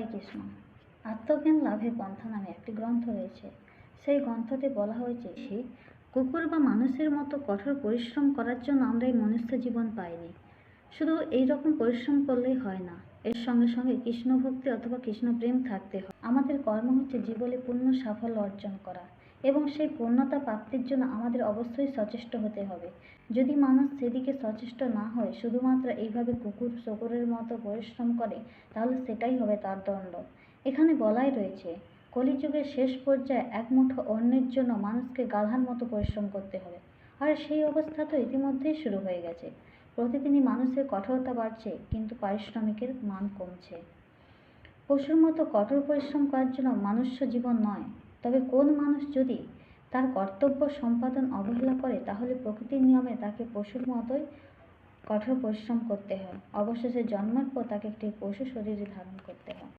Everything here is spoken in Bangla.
হরে কৃষ্ণ। আত্মজ্ঞান লাভের পন্থা নামে একটি গ্রন্থ রয়েছে। সেই গ্রন্থতে বলা হয়েছে কুকুর বা মানুষের মতো কঠোর পরিশ্রম করার জন্য আমরা এই মনুষ্য জীবন পাইনি। শুধু এই রকম পরিশ্রম করলেই হয় না, এর সঙ্গে সঙ্গে কৃষ্ণ ভক্তি অথবা কৃষ্ণ প্রেম থাকতে হয়। আমাদের কর্ম হচ্ছে জীবনে পূর্ণ সাফল্য অর্জন করা, এবং সেই পূর্ণতা প্রাপ্তির জন্য আমাদের অবশ্যই সচেষ্ট হতে হবে। যদি মানুষ সেদিকে সচেষ্ট না হয়, শুধুমাত্র এইভাবে কুকুর শকুরের মতো পরিশ্রম করে, তাহলে সেটাই হবে তার দণ্ড। এখানে বলাই রয়েছে, কলিযুগের শেষ পর্যায়ে এক মুঠো অন্নের জন্য মানুষকে গাধার মতো পরিশ্রম করতে হবে। আর সেই অবস্থা তো ইতিমধ্যেই শুরু হয়ে গেছে। প্রতিদিনই মানুষের কঠোরতা বাড়ছে, কিন্তু পারিশ্রমিকের মান কমছে। পশুর মতো কঠোর পরিশ্রম করার জন্য মনুষ্য জীবন নয়। তবে কোন মানুষ যদি তার কর্তব্য সম্পাদন অবহেলা করে, তাহলে প্রকৃতির নিয়মে তাকে পশুর মতোই কঠোর পরিশ্রম করতে হয়। অবশেষে জন্মের পর তাকে একটি পশু শরীরে ধারণ করতে হয়।